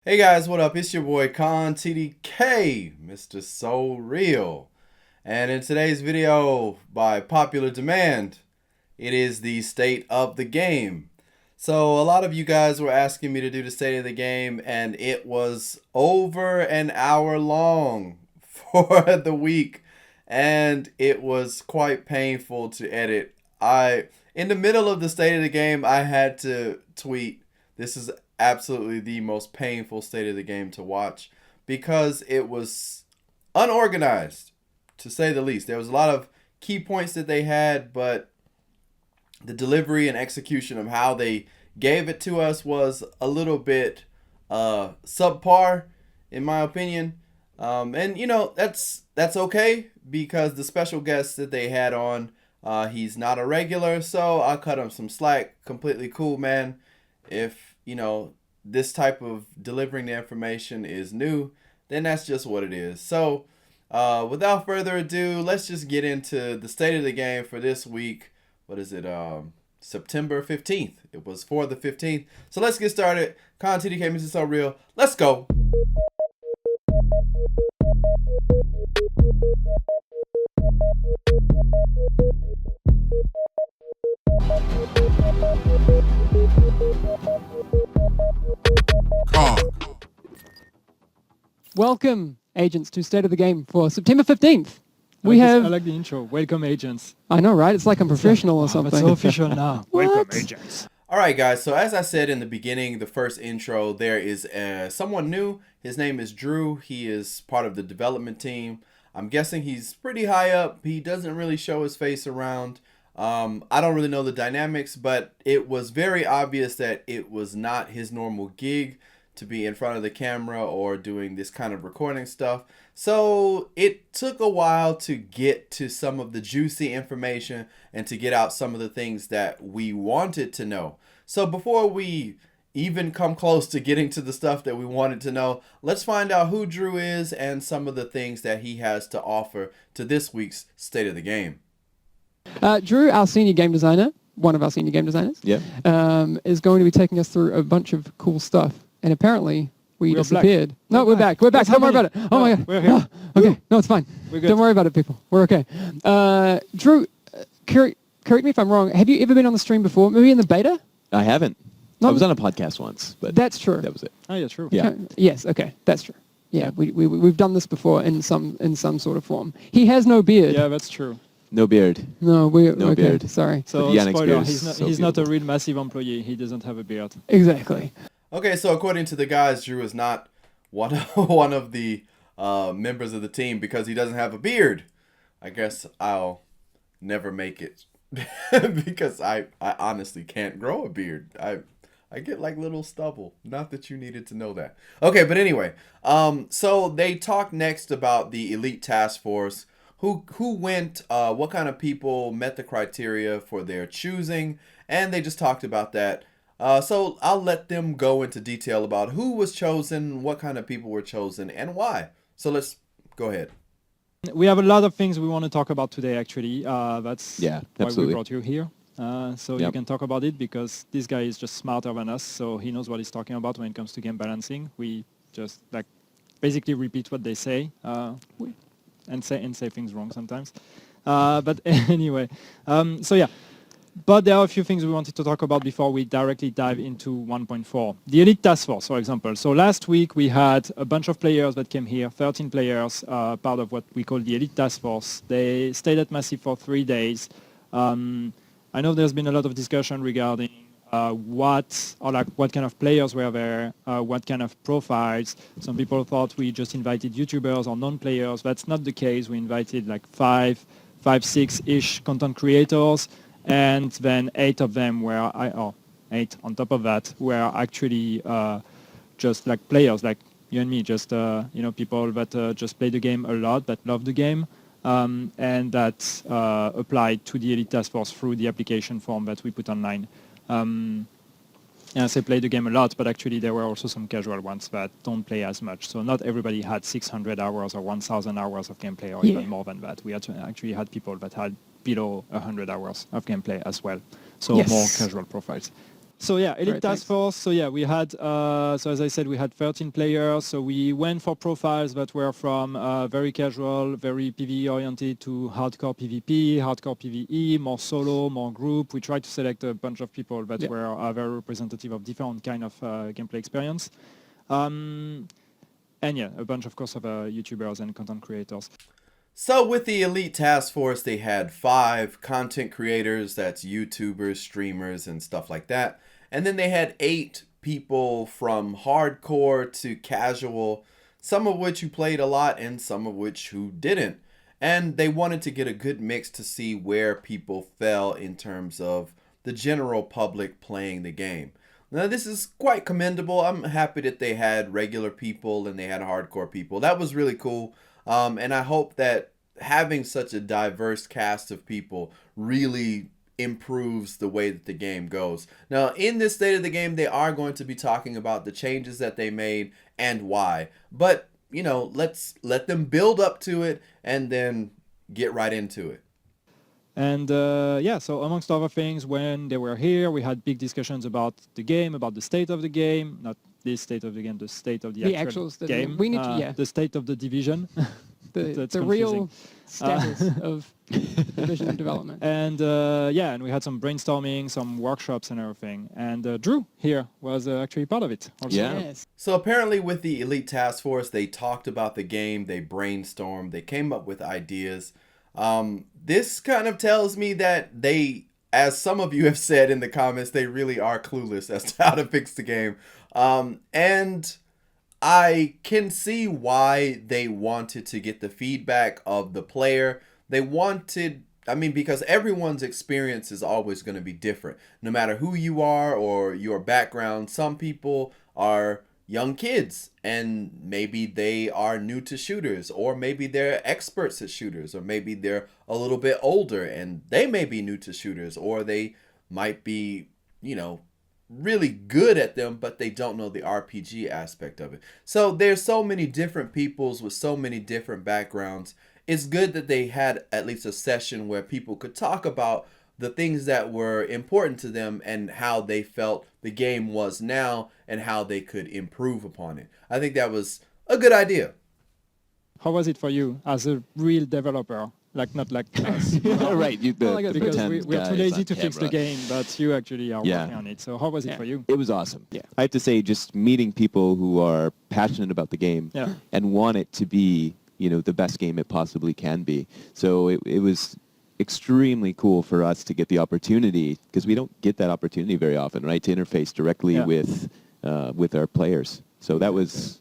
Hey guys, what up? It's your boy Con TDK, Mr. So Real. And in today's video, by popular demand, it is the state of the game. So a lot of you guys were asking me to do the state of the game, and it was over an hour long for the week, and it was quite painful to edit. In the middle of the state of the game, I had to tweet, "This is absolutely the most painful state of the game to watch," because it was unorganized, to say the least. There was a lot of key points that they had, but the delivery and execution of how they gave it to us was a little bit subpar, in my opinion. And that's okay, because the special guest that they had on, he's not a regular, so I cut him some slack. Completely cool, man. If this type of delivering the information is new, then that's just what it is. So without further ado, let's just get into the state of the game for this week. What is it? September 15th. It was for the 15th. So let's get started. Con TDK, Mr. So Real. Let's go. Welcome, agents, to State of the Game for September 15th. I like the intro. Welcome, agents. I know, right? It's like I'm professional or something. It's so official now. Welcome, agents. All right, guys. So as I said in the beginning, the first intro, there is someone new. His name is Drew. He is part of the development team. I'm guessing he's pretty high up. He doesn't really show his face around. I don't really know the dynamics, but it was very obvious that it was not his normal gig to be in front of the camera or doing this kind of recording stuff. So it took a while to get to some of the juicy information and to get out some of the things that we wanted to know. So before we even come close to getting to the stuff that we wanted to know, let's find out who Drew is and some of the things that he has to offer to this week's State of the Game. Drew, our senior game designer, one of our senior game designers, is going to be taking us through a bunch of cool stuff. And apparently, we disappeared. Black. No, we're back. We're back. Don't worry about it. Oh my God. We're here. Okay. No, it's fine. We're good. Don't worry about it, people. We're okay. Drew, correct me if I'm wrong. Have you ever been on the stream before? Maybe in the beta? I haven't. I was on a podcast once, but that's true. That was it. Oh, yeah, true. Yeah. Yes. Okay. That's true. Yeah. We've done this before in some sort of form. He has no beard. Yeah, that's true. No beard. No No okay, beard. Sorry. So, Yannick's spoiler, beard he's is so not a beautiful. real massive employee. He doesn't have a beard. Exactly. Okay, so according to the guys, Drew is not one of the members of the team because he doesn't have a beard. I guess I'll never make it because I honestly can't grow a beard. I get like little stubble. Not that you needed to know that. Okay, but anyway, so they talked next about the elite task force. Who went, what kind of people met the criteria for their choosing, and they just talked about that. So I'll let them go into detail about who was chosen, what kind of people were chosen, and why. So let's go ahead. We have a lot of things we want to talk about today, actually. That's why absolutely. we brought you here. So you can talk about it because this guy is just smarter than us, so he knows what he's talking about when it comes to game balancing. We just basically repeat what they say. And say things wrong sometimes. But anyway, But there are a few things we wanted to talk about before we directly dive into 1.4. The Elite Task Force, for example. So last week we had a bunch of players that came here, 13 players, part of what we call the Elite Task Force. They stayed at Massive for 3 days. I know there's been a lot of discussion regarding what kind of players were there, what kind of profiles. Some people thought we just invited YouTubers or non-players. That's not the case. We invited like five, 6-ish content creators, and then 8 of them were, 8 on top of that, were actually just like players, like you and me, just people that just play the game a lot, that love the game, and that applied to the Elite Task Force through the application form that we put online. And I say play the game a lot, but actually there were also some casual ones that don't play as much. So not everybody had 600 hours or 1,000 hours of gameplay or even more than that. We actually had people that had below 100 hours of gameplay as well. So more casual profiles. So yeah, Elite Task Force. So yeah, we had, so as I said, we had 13 players. So we went for profiles that were from very casual, very PvE oriented to hardcore PvP, hardcore PvE, more solo, more group. We tried to select a bunch of people that were very representative of different kind of gameplay experience. And yeah, a bunch, of course, of YouTubers and content creators. So with the Elite Task Force, they had 5 content creators, that's YouTubers, streamers, and stuff like that. And then they had 8 people from hardcore to casual, some of which who played a lot and some of which who didn't. And they wanted to get a good mix to see where people fell in terms of the general public playing the game. Now, this is quite commendable. I'm happy that they had regular people and they had hardcore people. That was really cool. And I hope that having such a diverse cast of people really improves the way that the game goes. Now, in this state of the game, they are going to be talking about the changes that they made and why. But, you know, let's let them build up to it and then get right into it. And yeah, so amongst other things, when they were here, we had big discussions about the game, about the state of the game, not the state of the game, the state of the actual game. We need to, the state of the division. the real status of division development. And yeah, and we had some brainstorming, some workshops and everything. And Drew here was actually part of it also. Yeah. Yes. So apparently with the Elite Task Force, they talked about the game, they brainstormed, they came up with ideas. This kind of tells me that they, as some of you have said in the comments, they really are clueless as to how to fix the game. And I can see why they wanted to get the feedback of the player. They wanted, I mean, because everyone's experience is always going to be different. No matter who you are or your background, some people are young kids and maybe they are new to shooters, or maybe they're experts at shooters, or maybe they're a little bit older and they may be new to shooters, or they might be, you know, really good at them, but they don't know the RPG aspect of it. So there's so many different peoples with so many different backgrounds. It's good that they had at least a session where people could talk about the things that were important to them and how they felt the game was now and how they could improve upon it. I think that was a good idea. How was it for you as a real developer? Like, not like us. Right, because we're too lazy to fix the game, but you actually are working on it. So how was it for you? It was awesome. Yeah. I have to say, just meeting people who are passionate about the game and want it to be, you know, the best game it possibly can be. So it was extremely cool for us to get the opportunity, because we don't get that opportunity very often, right, to interface directly with our players. So that was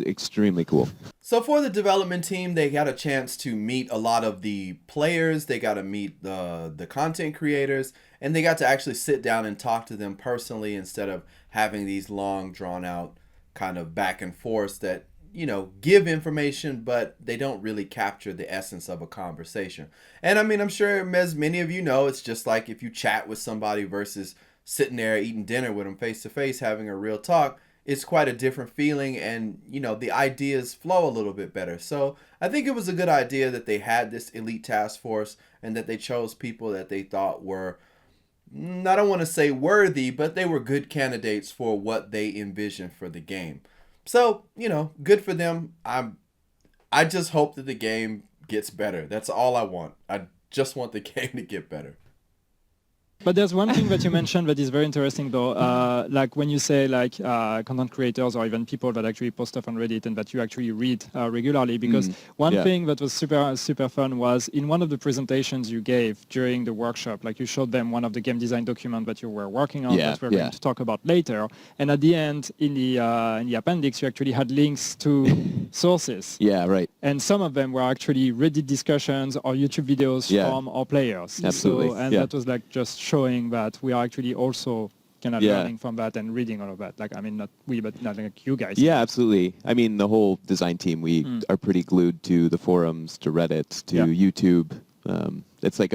extremely cool. So for the development team, they got a chance to meet a lot of the players. They got to meet the content creators, and they got to actually sit down and talk to them personally instead of having these long, drawn out kind of back and forth that, you know, give information, but they don't really capture the essence of a conversation. And I mean, I'm sure as many of you know, it's just like if you chat with somebody versus sitting there eating dinner with them face to face, having a real talk. It's quite a different feeling, and, you know, the ideas flow a little bit better. So I think it was a good idea that they had this Elite Task Force and that they chose people that they thought were, I don't want to say worthy, but they were good candidates for what they envisioned for the game. So, you know, good for them. I just hope that the game gets better. That's all I want. I just want the game to get better. But there's one thing that you mentioned that is very interesting, though. Like when you say like content creators or even people that actually post stuff on Reddit and that you actually read regularly, because one thing that was super fun was in one of the presentations you gave during the workshop, like you showed them one of the game design documents that you were working on that we're going to talk about later. And at the end, in the appendix, you actually had links to sources. Yeah, right. And some of them were actually Reddit discussions or YouTube videos from our players. Absolutely. So, and that was like just showing that we are actually also kind of learning from that and reading all of that. Like, I mean, not we, but not like you guys. Yeah, absolutely. I mean, the whole design team, we are pretty glued to the forums, to Reddit, to YouTube. It's like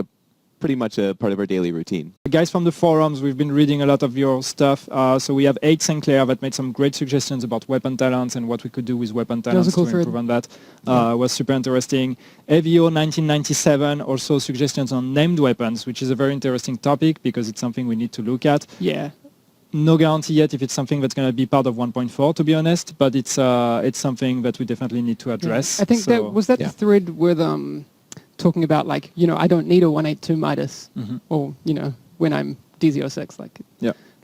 pretty much a part of our daily routine. The guys from the forums, we've been reading a lot of your stuff. So we have 8 Sinclair that made some great suggestions about weapon talents and what we could do with weapon talents to improve on that. Was super interesting. Evio 1997 also suggestions on named weapons, which is a very interesting topic because it's something we need to look at. Yeah. no guarantee yet if it's something that's going to be part of 1.4, to be honest, but it's something that we definitely need to address. I think the thread with talking about, like, I don't need a 182 Midas, or, when I'm DZ06, like,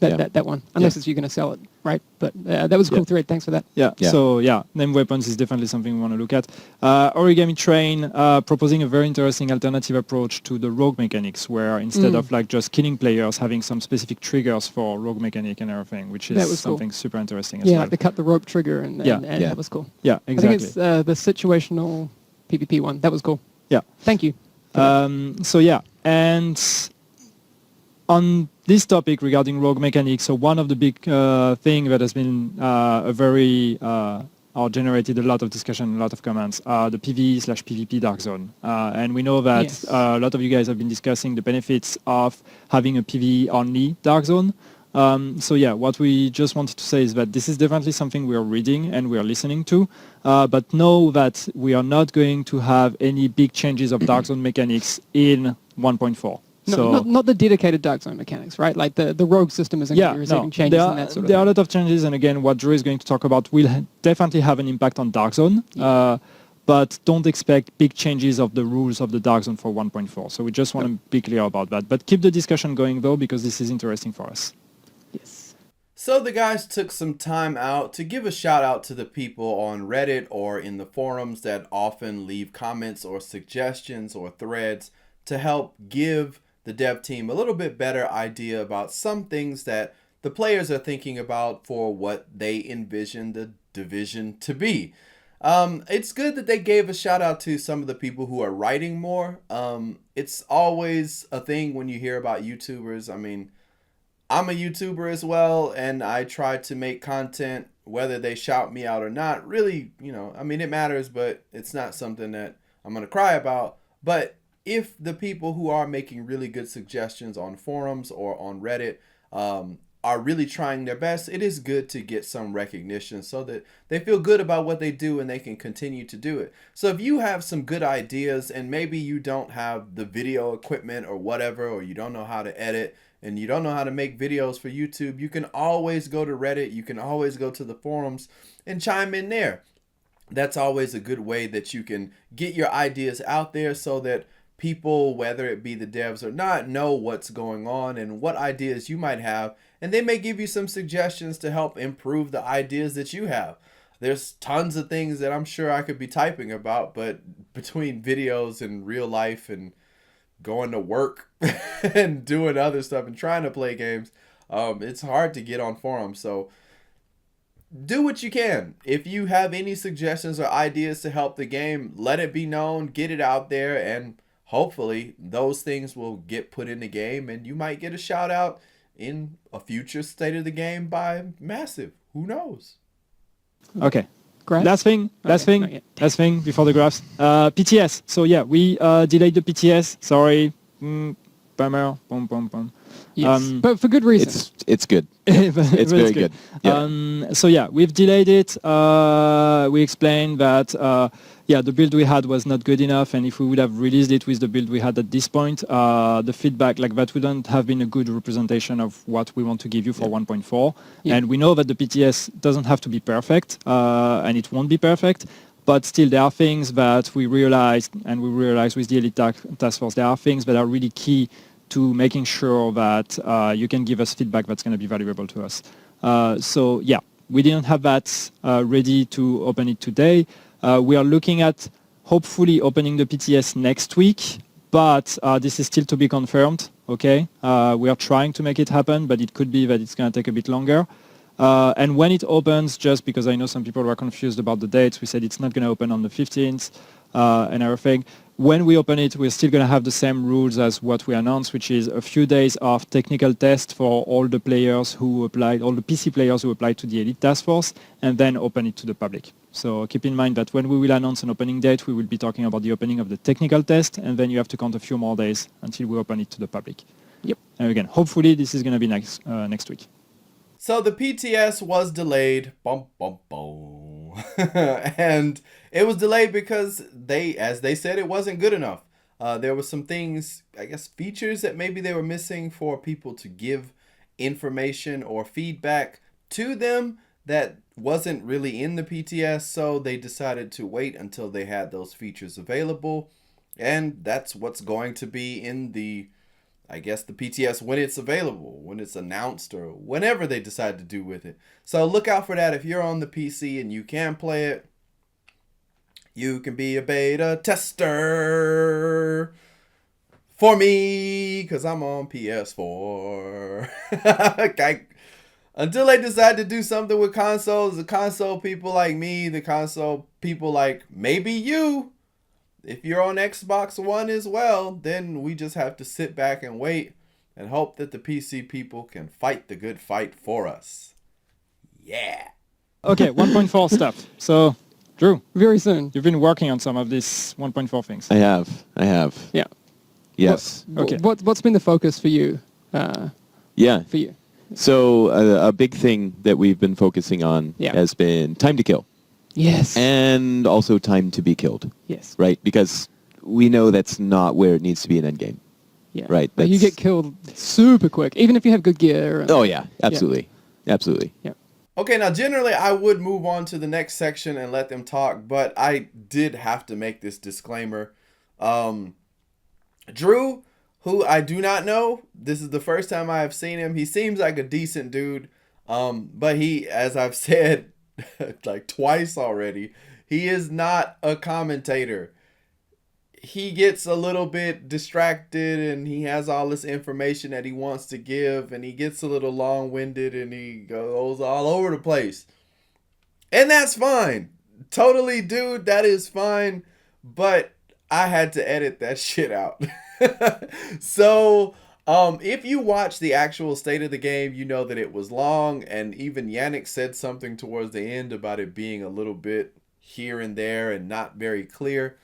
that one, unless it's you're going to sell it, right? But that was a cool thread. Thanks for that. So named weapons is definitely something we want to look at. Origami Train proposing a very interesting alternative approach to the rogue mechanics, where instead of like just killing players, having some specific triggers for rogue mechanic and everything, which is something super interesting as well. Like the cut the rope trigger, and that was cool. Yeah, exactly. I think it's the situational PvP one. That was cool. Yeah. Thank you. And on this topic regarding rogue mechanics, so one of the big thing that has been or generated a lot of discussion, a lot of comments, the PvE/PvP Dark Zone. And we know that a lot of you guys have been discussing the benefits of having a PvE-only Dark Zone. What we just wanted to say is that this is definitely something we are reading and we are listening to, but know that we are not going to have any big changes of Dark Zone mechanics in 1.4. No, not the dedicated Dark Zone mechanics, right? Like the rogue system isn't going to be receiving changes and that sort of There are a lot of changes, and again, what Drew is going to talk about will definitely have an impact on Dark Zone, but don't expect big changes of the rules of the Dark Zone for 1.4. So we just want to be clear about that. But keep the discussion going, though, because this is interesting for us. Yes. So the guys took some time out to give a shout out to the people on Reddit or in the forums that often leave comments or suggestions or threads to help give the dev team a little bit better idea about some things that the players are thinking about for what they envision the division to be. It's good that they gave a shout out to some of the people who are writing more. It's always a thing when you hear about YouTubers. I mean, I'm a YouTuber as well, and I try to make content, whether they shout me out or not. Really, it matters, but it's not something that I'm going to cry about. But if the people who are making really good suggestions on forums or on Reddit are really trying their best, it is good to get some recognition so that they feel good about what they do and they can continue to do it. So if you have some good ideas and maybe you don't have the video equipment or whatever, or you don't know how to edit and you don't know how to make videos for YouTube, you can always go to Reddit, you can always go to the forums and chime in there. That's always a good way that you can get your ideas out there so that people, whether it be the devs or not, know what's going on and what ideas you might have, and they may give you some suggestions to help improve the ideas that you have. There's tons of things that I'm sure I could be typing about, but between videos and real life and going to work and doing other stuff and trying to play games, it's hard to get on forums. So do what you can. If you have any suggestions or ideas to help the game, let it be known, get it out there, and hopefully those things will get put in the game and you might get a shout out in a future state of the game by Massive. Who knows? Okay. Graph? Last thing before the graphs. PTS. So we delayed the PTS. Sorry. Bummer. Yes, but for good reason. It's good. It's very good. Yeah. We've delayed it. We explained that the build we had was not good enough, and if we would have released it with the build we had at this point, the feedback like that wouldn't have been a good representation of what we want to give you for 1.4. And we know that the PTS doesn't have to be perfect, and it won't be perfect. But still, there are things that we realized with the Elite Task Force, there are things that are really key to making sure that you can give us feedback that's going to be valuable to us. We didn't have that ready to open it today. We are looking at hopefully opening the PTS next week, but this is still to be confirmed, okay? We are trying to make it happen, but it could be that it's going to take a bit longer. And when it opens, just because I know some people were confused about the dates, we said it's not going to open on the 15th and everything. When we open it, we're still going to have the same rules as what we announced, which is a few days of technical test for all the players who applied, all the PC players who applied to the Elite Task Force, and then open it to the public. So keep in mind that when we will announce an opening date, we will be talking about the opening of the technical test, and then you have to count a few more days until we open it to the public. Yep. And again, hopefully this is going to be next week. So the PTS was delayed, and it was delayed because as they said, it wasn't good enough. There were some things, I guess, features that maybe they were missing for people to give information or feedback to them that wasn't really in the PTS, so they decided to wait until they had those features available. And that's what's going to be in the, I guess, the PTS when it's available, when it's announced, or whenever they decide to do with it. So look out for that. If you're on the PC and you can play it, you can be a beta tester for me, because I'm on PS4. Until they decide to do something with consoles, the console people like me, the console people like maybe you, if you're on Xbox One as well, then we just have to sit back and wait and hope that the PC people can fight the good fight for us. Yeah. Okay, 1.4 stuff. So, Drew, Very soon. you've been working on some of these 1.4 things. I have. Yeah. Yes. Okay. What's been the focus for you? Yeah. For you. So a big thing that we've been focusing on has been time to kill. Yes. And also time to be killed. Yes. Right? Because we know that's not where it needs to be in endgame. Yeah. Right. But you get killed super quick, even if you have good gear. And, oh, yeah. Absolutely. Yeah. Absolutely. Yeah. Okay, now generally I would move on to the next section and let them talk, but I did have to make this disclaimer. Drew, who I do not know, this is the first time I have seen him. He seems like a decent dude, but he, as I've said like twice already, he is not a commentator. He gets a little bit distracted and he has all this information that he wants to give, and he gets a little long-winded and he goes all over the place. And that's fine. Totally, dude, that is fine. But I had to edit that shit out. So, if you watch the actual state of the game, you know that it was long, and even Yannick said something towards the end about it being a little bit here and there and not very clear.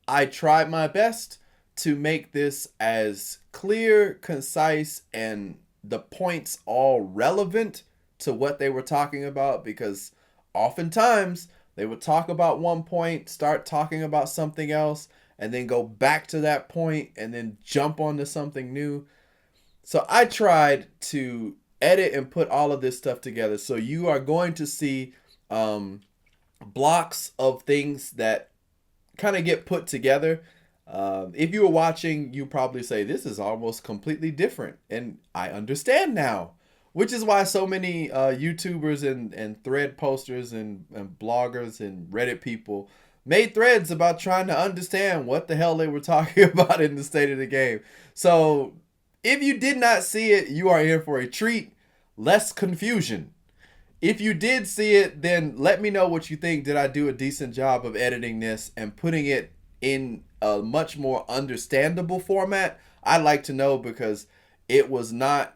I tried my best to make this as clear, concise, and the points all relevant to what they were talking about, because oftentimes they would talk about one point, start talking about something else, and then go back to that point and then jump onto something new. So I tried to edit and put all of this stuff together. So you are going to see blocks of things that kind of get put together. If you were watching, you probably say, this is almost completely different. And I understand now, which is why so many YouTubers and thread posters and bloggers and Reddit people made threads about trying to understand what the hell they were talking about in the state of the game. So if you did not see it, you are in for a treat. Less confusion. If you did see it, then let me know what you think. Did I do a decent job of editing this and putting it in a much more understandable format? I'd like to know, because it was not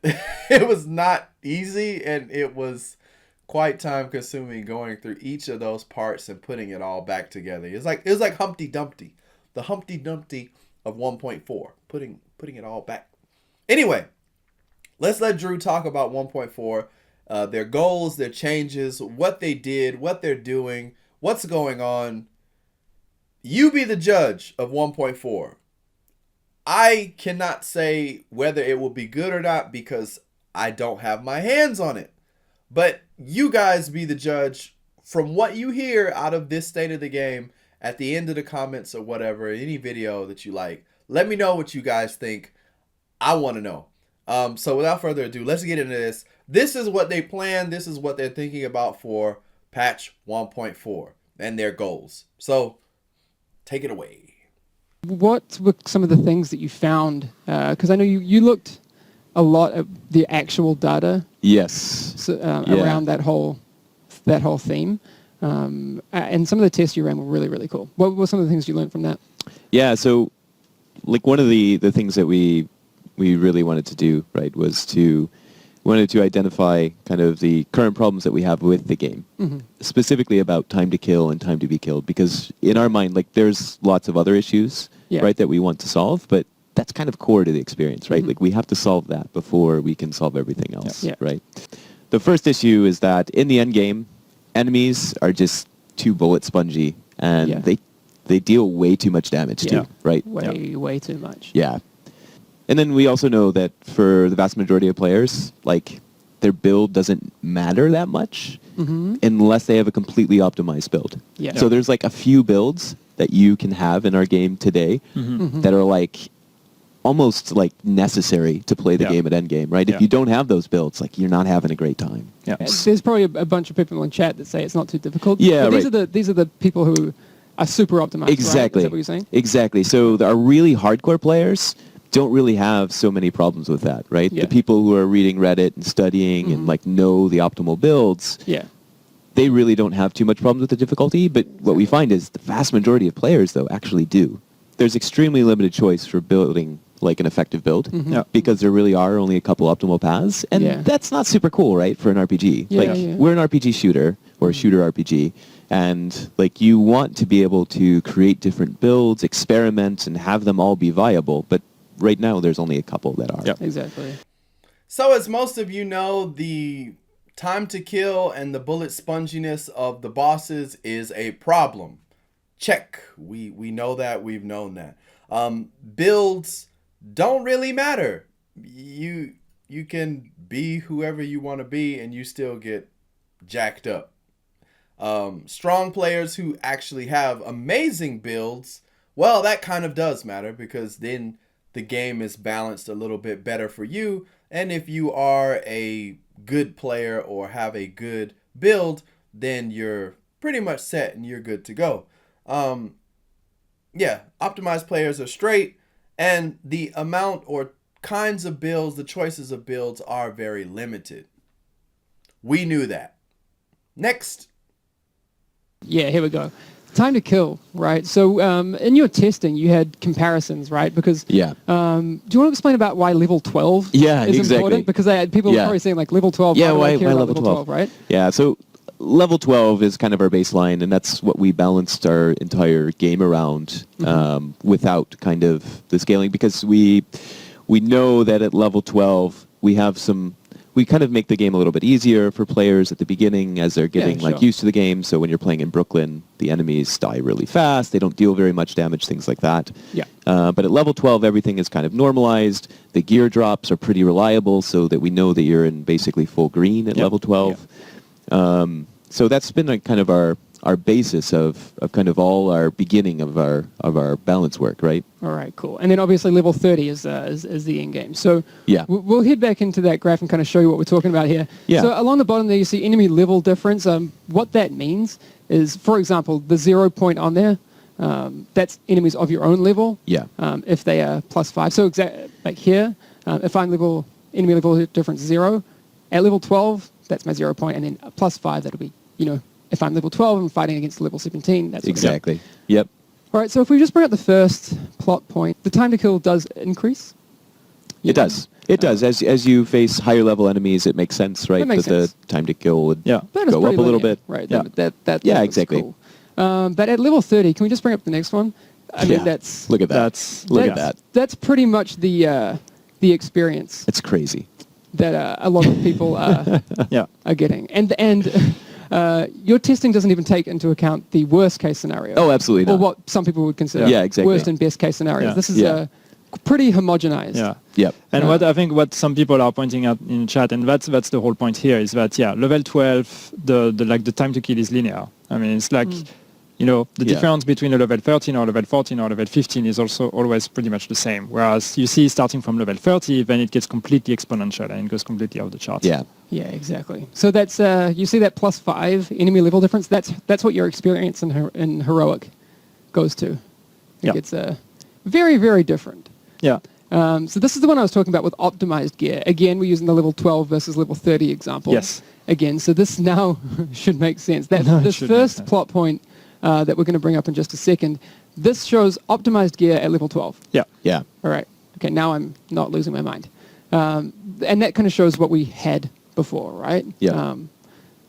it was not easy, and it was quite time consuming going through each of those parts and putting it all back together. It was like Humpty Dumpty, the Humpty Dumpty of 1.4, putting it all back. Anyway, let's let Drew talk about 1.4, their goals, their changes, what they did, what they're doing, what's going on. You be the judge of 1.4. I cannot say whether it will be good or not because I don't have my hands on it. But you guys be the judge from what you hear out of this state of the game at the end of the comments or whatever, any video that you like. Let me know what you guys think. I want to know. So without further ado, let's get into this. This is what they plan. This is what they're thinking about for patch 1.4 and their goals. So take it away. What were some of the things that you found? Because I know you looked a lot at the actual data. Yes. Around that whole theme, and some of the tests you ran were really, really cool. What were some of the things you learned from that? Yeah. So, like, one of the things that we really wanted to do, right, was to identify kind of the current problems that we have with the game, specifically about time to kill and time to be killed, because in our mind, like, there's lots of other issues, right, that we want to solve, but that's kind of core to the experience, right? Like, we have to solve that before we can solve everything else, right? The first issue is that in the end game, enemies are just too bullet spongy, and they deal way too much damage too, right? Way too much. Yeah. And then we also know that for the vast majority of players, like, their build doesn't matter that much unless they have a completely optimized build. Yeah. So there's like a few builds that you can have in our game today that are like almost like necessary to play the game at endgame, right? If you don't have those builds, like, you're not having a great time. Yeah. There's probably a bunch of people in chat that say it's not too difficult. Yeah, but these are the people who are super optimized. Exactly. Right? Is that what you're saying? Exactly. So our really hardcore players don't really have so many problems with that, right? Yeah. The people who are reading Reddit and studying and like know the optimal builds, they really don't have too much problems with the difficulty. But what we find is the vast majority of players, though, actually do. There's extremely limited choice for building like an effective build because there really are only a couple optimal paths, and that's not super cool, right, for an RPG. We're an RPG shooter or a shooter RPG, and like, you want to be able to create different builds, experiment, and have them all be viable, but right now there's only a couple that are. Exactly. So as most of you know, the time to kill and the bullet sponginess of the bosses is a problem. Check. We know that. We've known that. Builds don't really matter. You can be whoever you want to be and you still get jacked up. Strong players who actually have amazing builds, well, that kind of does matter, because then the game is balanced a little bit better for you. And if you are a good player or have a good build, then you're pretty much set and you're good to go. Optimized players are straight, and the amount or kinds of builds, the choices of builds are very limited. We knew that. Next. Yeah, here we go. Time to kill, right? So in your testing, you had comparisons, right? Because do you want to explain about why level 12 is important? Because people are probably saying, like, level 12, why level 12, right? Yeah, so level 12 is kind of our baseline, and that's what we balanced our entire game around without kind of the scaling, because we know that at level 12 we kind of make the game a little bit easier for players at the beginning as they're getting used to the game. So when you're playing in Brooklyn, the enemies die really fast. They don't deal very much damage, things like that. Yeah. But at level 12, everything is kind of normalized. The gear drops are pretty reliable, so that we know that you're in basically full green at level 12. Yeah. So that's been like kind of our basis of kind of all our beginning of our balance work, right? All right, cool. And then obviously level 30 is the end game. So we'll head back into that graph and kind of show you what we're talking about here. Yeah. So along the bottom there, you see enemy level difference. What that means is, for example, the 0 point on there, that's enemies of your own level. Yeah. If they are +5. So like here, if I'm enemy level difference 0, at level 12, that's my 0 point, and then a +5, that'll be, if I'm level 12 and fighting against level 17, that's exactly. Yep. All right, so if we just bring up the first plot point, the time to kill does increase. It does. It does. As you face higher level enemies, it makes sense, right? That the time to kill would go up a little bit. Right. Yeah. That's exactly. Cool. But at level 30, can we just bring up the next one? I mean, that's... Look at that. Look at that. That's pretty much the experience. It's crazy. That a lot of people are getting. And your testing doesn't even take into account the worst case scenario. Oh, absolutely not. Or what some people would consider worst and best case scenarios. Yeah. This is pretty homogenized. Yeah. Yep. And what some people are pointing out in chat, and that's the whole point here, is that level 12, the time to kill is linear. I mean, it's like the difference between a level 13 or level 14 or level 15 is also always pretty much the same. Whereas you see starting from level 30, then it gets completely exponential and it goes completely off the charts. Yeah. Yeah, exactly. So that's you see that +5 enemy level difference. That's what your experience in heroic goes to. It's very, very different. Yeah. So this is the one I was talking about with optimized gear. Again, we're using the level 12 versus level 30 example. Yes. Again, so this now should make sense. This first plot point that we're going to bring up in just a second, this shows optimized gear at level 12. Yeah. Yeah. All right. Okay, now I'm not losing my mind. And that kind of shows what we had before, right? Yeah.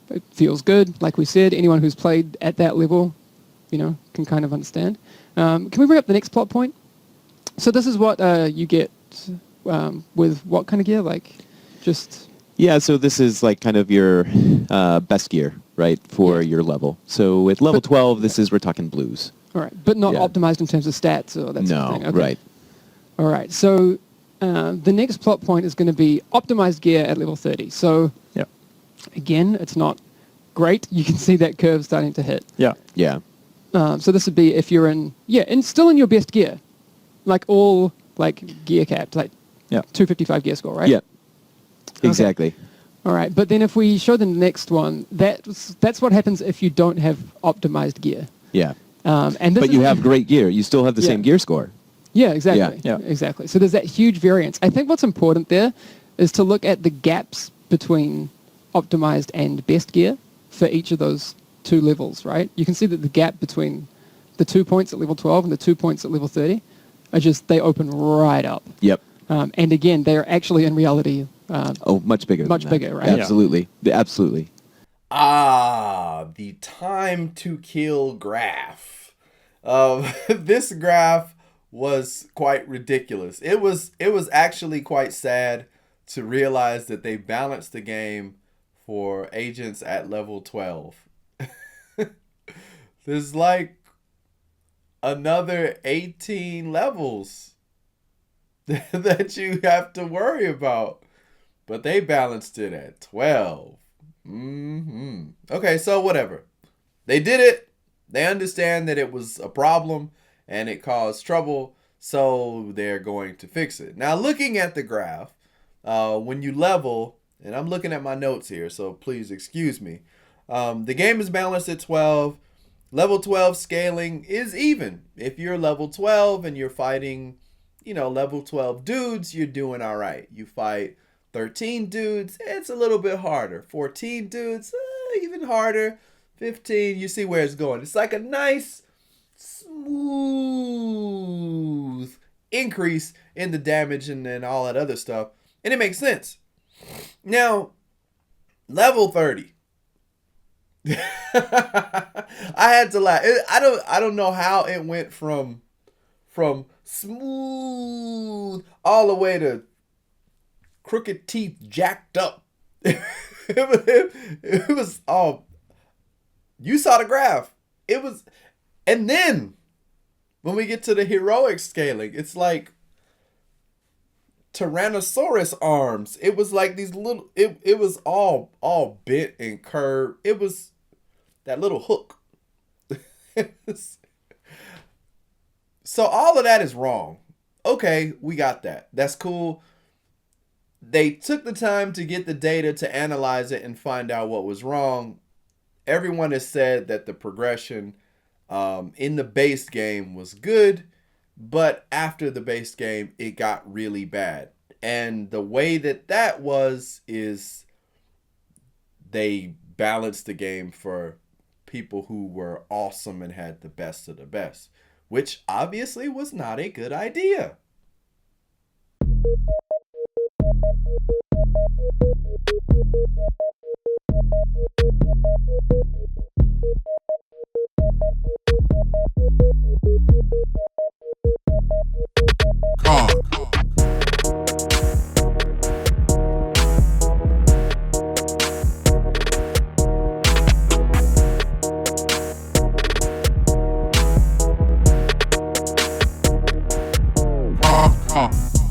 It feels good. Like we said, anyone who's played at that level, can kind of understand. Can we bring up the next plot point? So this is what you get with what kind of gear? Like just... Yeah, so this is like kind of your best gear, right, for your level. So at level 12, we're talking blues. All right, but not optimized in terms of stats or that sort of thing. Okay. Right. All right, so the next plot point is going to be optimized gear at level 30. So again, it's not great. You can see that curve starting to hit. Yeah. So this would be if you're still in your best gear, like all like gear capped, like 255 gear score, right? Yeah. Exactly. Okay. All right, but then if we show the next one, that's what happens if you don't have optimized gear. Yeah. But you have great gear. You still have the same gear score. Yeah, exactly. Yeah. Exactly. So there's that huge variance. I think what's important there is to look at the gaps between optimized and best gear for each of those two levels, right? You can see that the gap between the 2 points at level 12 and the 2 points at level 30 are they open right up. Yep. And again, they are actually in reality much bigger. Much bigger, right? Absolutely. Yeah. Absolutely. The time to kill graph. This graph was quite ridiculous. It was actually quite sad to realize that they balanced the game for agents at level 12. There's like another 18 levels that you have to worry about. But they balanced it at 12. Okay, so whatever. They did it. They understand that it was a problem and it caused trouble, so they're going to fix it. Now, looking at the graph, when you level, and I'm looking at my notes here, so please excuse me. The game is balanced at 12. Level 12 scaling is even. If you're level 12 and you're fighting, level 12 dudes, you're doing all right. You fight 13 dudes, it's a little bit harder. 14 dudes, even harder. 15, you see where it's going. It's like a nice, smooth increase in the damage and all that other stuff. And it makes sense. Now, level 30. I had to laugh. I don't know how it went from smooth all the way to crooked teeth jacked up. It was all, you saw the graph. It was, and then when we get to the heroic scaling, it's like Tyrannosaurus arms. It was like these little, it was all bent and curved. It was that little hook. So all of that is wrong. Okay, we got that. That's cool. They took the time to get the data to analyze it and find out what was wrong. Everyone has said that the progression in the base game was good, but after the base game, it got really bad. And the way that was is they balanced the game for people who were awesome and had the best of the best, which obviously was not a good idea.